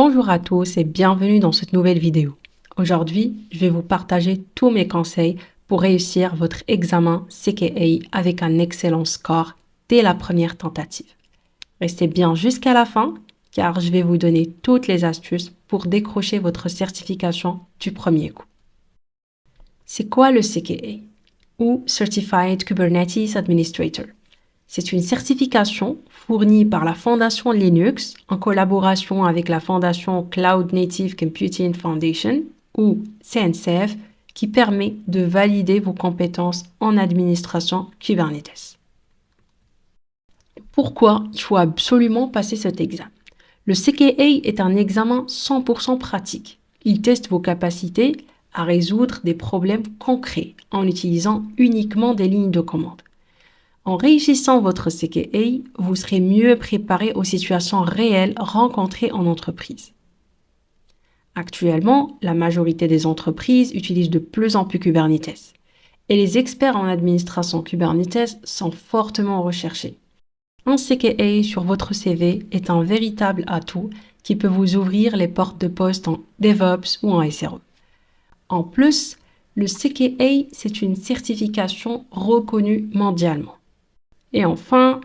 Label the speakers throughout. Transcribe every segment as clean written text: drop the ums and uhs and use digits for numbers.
Speaker 1: Bonjour à tous et bienvenue dans cette nouvelle vidéo. Aujourd'hui, je vais vous partager tous mes conseils pour réussir votre examen CKA avec un excellent score dès la première tentative. Restez bien jusqu'à la fin car je vais vous donner toutes les astuces pour décrocher votre certification du premier coup. C'est quoi le CKA ou Certified Kubernetes Administrator? C'est une certification fournie par la Fondation Linux en collaboration avec la Fondation Cloud Native Computing Foundation ou CNCF qui permet de valider vos compétences en administration Kubernetes. Pourquoi il faut absolument passer cet examen? Le CKA est un examen 100% pratique. Il teste vos capacités à résoudre des problèmes concrets en utilisant uniquement des lignes de commande. En réussissant votre CKA, vous serez mieux préparé aux situations réelles rencontrées en entreprise. Actuellement, la majorité des entreprises utilisent de plus en plus Kubernetes et les experts en administration Kubernetes sont fortement recherchés. Un CKA sur votre CV est un véritable atout qui peut vous ouvrir les portes de poste en DevOps ou en SRE. En plus, le CKA, c'est une certification reconnue mondialement. Et enfin,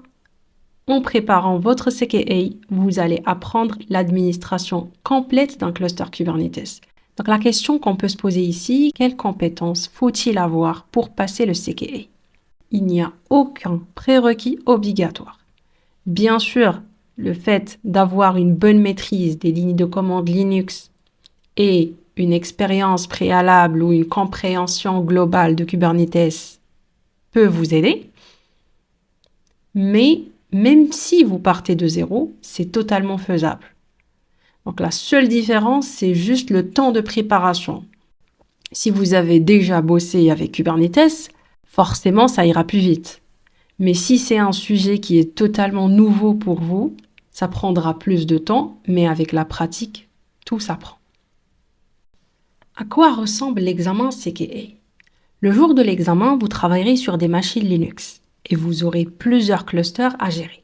Speaker 1: en préparant votre CKA, vous allez apprendre l'administration complète d'un cluster Kubernetes. Donc la question qu'on peut se poser ici, quelles compétences faut-il avoir pour passer le CKA? Il n'y a aucun prérequis obligatoire. Bien sûr, le fait d'avoir une bonne maîtrise des lignes de commande Linux et une expérience préalable ou une compréhension globale de Kubernetes peut vous aider. Mais même si vous partez de zéro, c'est totalement faisable. Donc la seule différence, c'est juste le temps de préparation. Si vous avez déjà bossé avec Kubernetes, forcément ça ira plus vite. Mais si c'est un sujet qui est totalement nouveau pour vous, ça prendra plus de temps, mais avec la pratique, tout s'apprend. À quoi ressemble l'examen CKA? Le jour de l'examen, vous travaillerez sur des machines Linux et vous aurez plusieurs clusters à gérer.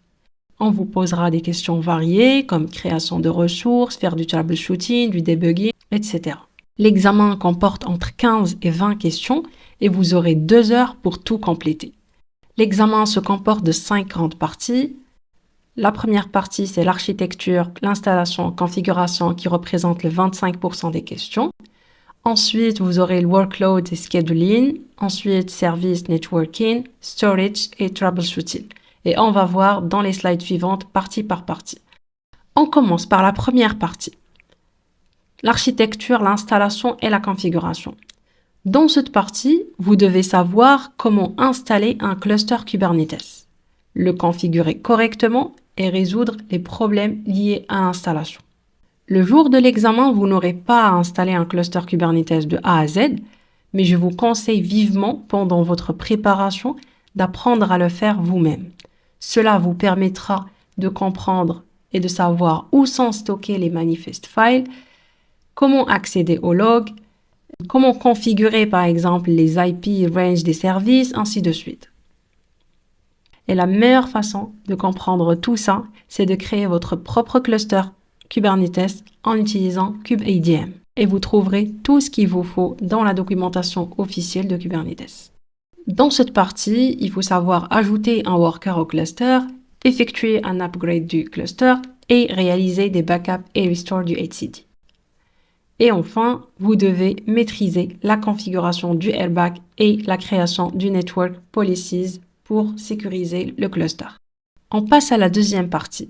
Speaker 1: On vous posera des questions variées comme création de ressources, faire du troubleshooting, du debugging, etc. L'examen comporte entre 15 et 20 questions et vous aurez 2 heures pour tout compléter. L'examen se comporte de 5 grandes parties. La première partie, c'est l'architecture, l'installation, configuration qui représente le 25% des questions. Ensuite, vous aurez le workload et scheduling. Ensuite, service, networking, storage et troubleshooting. Et on va voir dans les slides suivantes, partie par partie. On commence par la première partie. L'architecture, l'installation et la configuration. Dans cette partie, vous devez savoir comment installer un cluster Kubernetes, le configurer correctement et résoudre les problèmes liés à l'installation. Le jour de l'examen, vous n'aurez pas à installer un cluster Kubernetes de A à Z, mais je vous conseille vivement pendant votre préparation d'apprendre à le faire vous-même. Cela vous permettra de comprendre et de savoir où sont stockés les manifest files, comment accéder aux logs, comment configurer par exemple les IP range des services, ainsi de suite. Et la meilleure façon de comprendre tout ça, c'est de créer votre propre cluster Kubernetes en utilisant KubeADM. Et vous trouverez tout ce qu'il vous faut dans la documentation officielle de Kubernetes. Dans cette partie, il faut savoir ajouter un worker au cluster, effectuer un upgrade du cluster et réaliser des backups et restore du etcd. Et enfin, vous devez maîtriser la configuration du RBAC et la création du network policies pour sécuriser le cluster. On passe à la deuxième partie.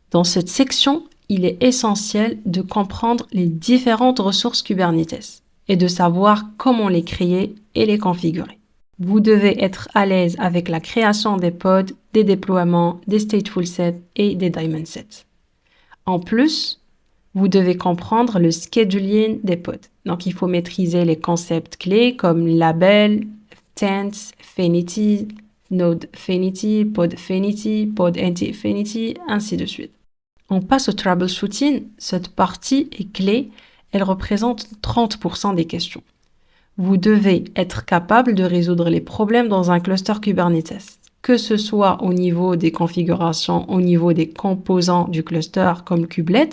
Speaker 1: Dans cette section, il est essentiel de comprendre les différentes ressources Kubernetes et de savoir comment les créer et les configurer. Vous devez être à l'aise avec la création des pods, des déploiements, des stateful sets et des daemon sets. En plus, vous devez comprendre le scheduling des pods. Donc, il faut maîtriser les concepts clés comme label, tense, finity, node finity, pod anti-finity, ainsi de suite. On passe au troubleshooting. Cette partie est clé. Elle représente 30% des questions. Vous devez être capable de résoudre les problèmes dans un cluster Kubernetes, que ce soit au niveau des configurations, au niveau des composants du cluster comme kubelet,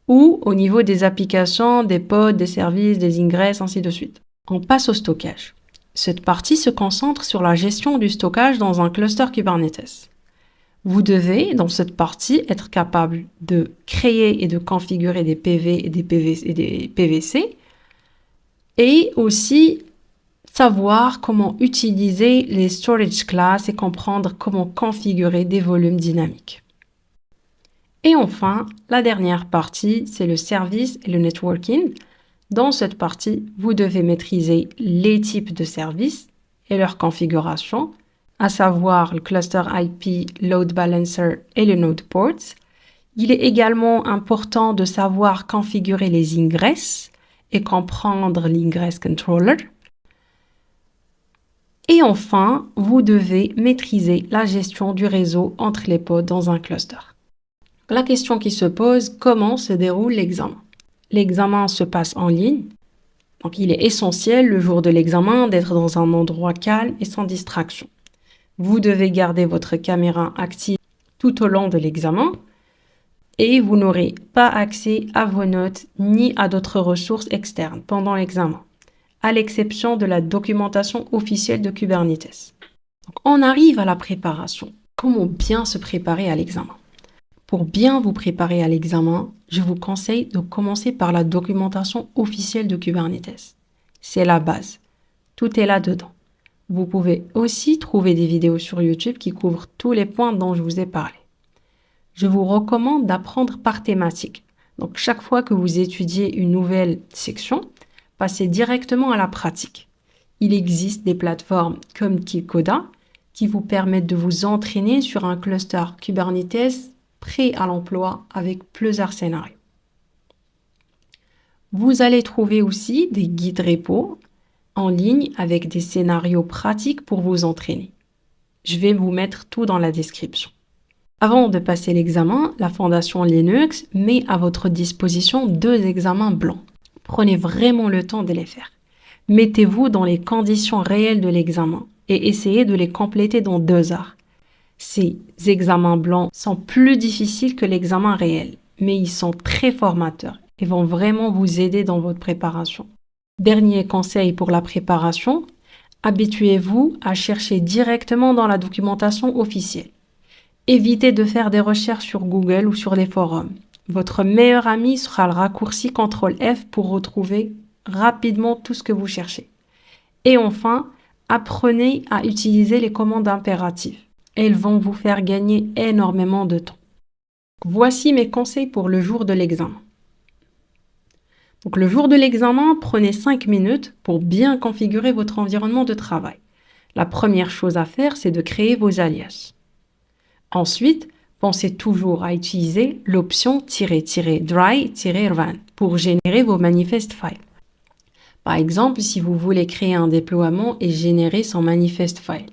Speaker 1: ou au niveau des applications, des pods, des services, des ingress, ainsi de suite. On passe au stockage. Cette partie se concentre sur la gestion du stockage dans un cluster Kubernetes. Vous devez, dans cette partie, être capable de créer et de configurer des PV et des PVC et aussi savoir comment utiliser les storage classes et comprendre comment configurer des volumes dynamiques. Et enfin, la dernière partie, c'est le service et le networking. Dans cette partie, vous devez maîtriser les types de services et leur configuration, à savoir le cluster IP, load balancer et le node ports. Il est également important de savoir configurer les ingress et comprendre l'ingress controller. Et enfin, vous devez maîtriser la gestion du réseau entre les pods dans un cluster. La question qui se pose, comment se déroule l'examen? L'examen se passe en ligne. Donc, il est essentiel le jour de l'examen d'être dans un endroit calme et sans distraction. Vous devez garder votre caméra active tout au long de l'examen et vous n'aurez pas accès à vos notes ni à d'autres ressources externes pendant l'examen, à l'exception de la documentation officielle de Kubernetes. Donc, on arrive à la préparation. Comment bien se préparer à l'examen? Pour bien vous préparer à l'examen, je vous conseille de commencer par la documentation officielle de Kubernetes. C'est la base. Tout est là-dedans. Vous pouvez aussi trouver des vidéos sur YouTube qui couvrent tous les points dont je vous ai parlé. Je vous recommande d'apprendre par thématique. Donc, chaque fois que vous étudiez une nouvelle section, passez directement à la pratique. Il existe des plateformes comme Kikoda qui vous permettent de vous entraîner sur un cluster Kubernetes prêt à l'emploi avec plusieurs scénarios. Vous allez trouver aussi des guides repos en ligne avec des scénarios pratiques pour vous entraîner. Je vais vous mettre tout dans la description. Avant de passer l'examen, la Fondation Linux met à votre disposition 2 examens blancs. Prenez vraiment le temps de les faire. Mettez-vous dans les conditions réelles de l'examen et essayez de les compléter dans 2 heures. Ces examens blancs sont plus difficiles que l'examen réel, mais ils sont très formateurs et vont vraiment vous aider dans votre préparation. Dernier conseil pour la préparation, habituez-vous à chercher directement dans la documentation officielle. Évitez de faire des recherches sur Google ou sur les forums. Votre meilleur ami sera le raccourci CTRL F pour retrouver rapidement tout ce que vous cherchez. Et enfin, apprenez à utiliser les commandes impératives. Elles vont vous faire gagner énormément de temps. Voici mes conseils pour le jour de l'examen. Donc, le jour de l'examen, prenez 5 minutes pour bien configurer votre environnement de travail. La première chose à faire, c'est de créer vos alias. Ensuite, pensez toujours à utiliser l'option "-dry-run" pour générer vos manifest files. Par exemple, si vous voulez créer un déploiement et générer son manifest file,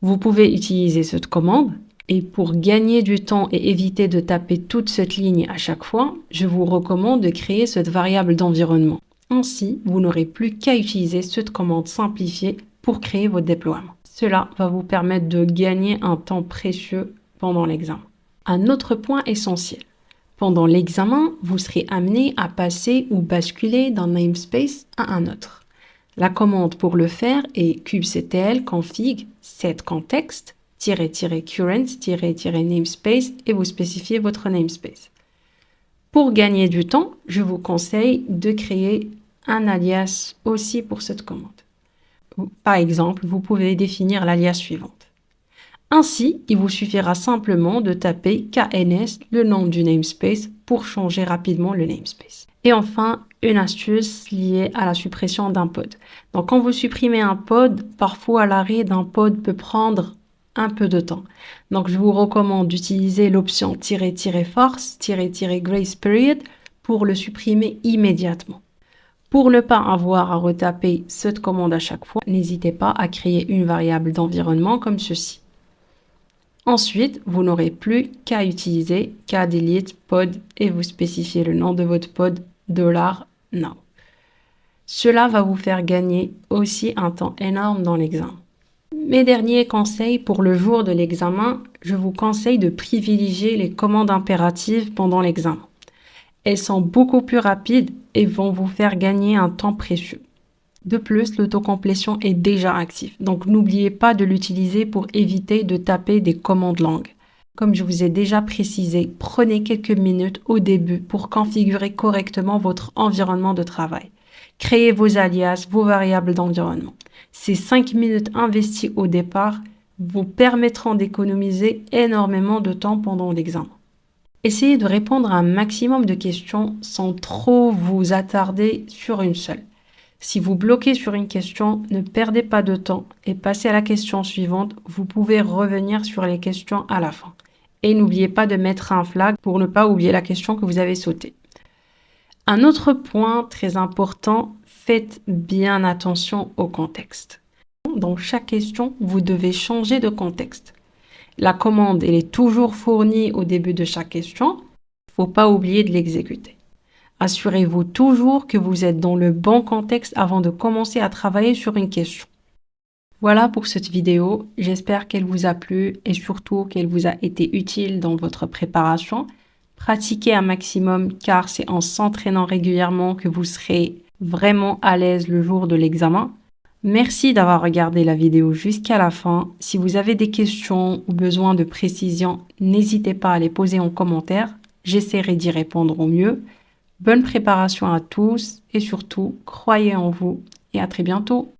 Speaker 1: vous pouvez utiliser cette commande et pour gagner du temps et éviter de taper toute cette ligne à chaque fois, je vous recommande de créer cette variable d'environnement. Ainsi, vous n'aurez plus qu'à utiliser cette commande simplifiée pour créer votre déploiement. Cela va vous permettre de gagner un temps précieux pendant l'examen. Un autre point essentiel. Pendant l'examen, vous serez amené à passer ou basculer d'un namespace à un autre. La commande pour le faire est kubectl config setContext -current-namespace et vous spécifiez votre namespace. Pour gagner du temps, je vous conseille de créer un alias aussi pour cette commande. Par exemple, vous pouvez définir l'alias suivante. Ainsi, il vous suffira simplement de taper KNS, le nom du namespace, pour changer rapidement le namespace. Et enfin, une astuce liée à la suppression d'un pod. Donc, quand vous supprimez un pod, parfois l'arrêt d'un pod peut prendre un peu de temps. Donc, je vous recommande d'utiliser l'option "-force -grace period pour le supprimer immédiatement. Pour ne pas avoir à retaper cette commande à chaque fois, n'hésitez pas à créer une variable d'environnement comme ceci. Ensuite, vous n'aurez plus qu'à utiliser kdelete pod et vous spécifiez le nom de votre pod $now. Cela va vous faire gagner aussi un temps énorme dans l'examen. Mes derniers conseils pour le jour de l'examen, je vous conseille de privilégier les commandes impératives pendant l'examen. Elles sont beaucoup plus rapides et vont vous faire gagner un temps précieux. De plus, l'autocomplétion est déjà actif, donc n'oubliez pas de l'utiliser pour éviter de taper des commandes longues. Comme je vous ai déjà précisé, prenez quelques minutes au début pour configurer correctement votre environnement de travail. Créez vos alias, vos variables d'environnement. Ces 5 minutes investies au départ vous permettront d'économiser énormément de temps pendant l'examen. Essayez de répondre à un maximum de questions sans trop vous attarder sur une seule. Si vous bloquez sur une question, ne perdez pas de temps et passez à la question suivante. Vous pouvez revenir sur les questions à la fin. Et n'oubliez pas de mettre un flag pour ne pas oublier la question que vous avez sautée. Un autre point très important, faites bien attention au contexte. Dans chaque question, vous devez changer de contexte. La commande, elle est toujours fournie au début de chaque question. Il ne faut pas oublier de l'exécuter. Assurez-vous toujours que vous êtes dans le bon contexte avant de commencer à travailler sur une question. Voilà pour cette vidéo. J'espère qu'elle vous a plu et surtout qu'elle vous a été utile dans votre préparation. Pratiquez un maximum car c'est en s'entraînant régulièrement que vous serez vraiment à l'aise le jour de l'examen. Merci d'avoir regardé la vidéo jusqu'à la fin. Si vous avez des questions ou besoin de précision, n'hésitez pas à les poser en commentaire. J'essaierai d'y répondre au mieux. Bonne préparation à tous et surtout, croyez en vous et à très bientôt.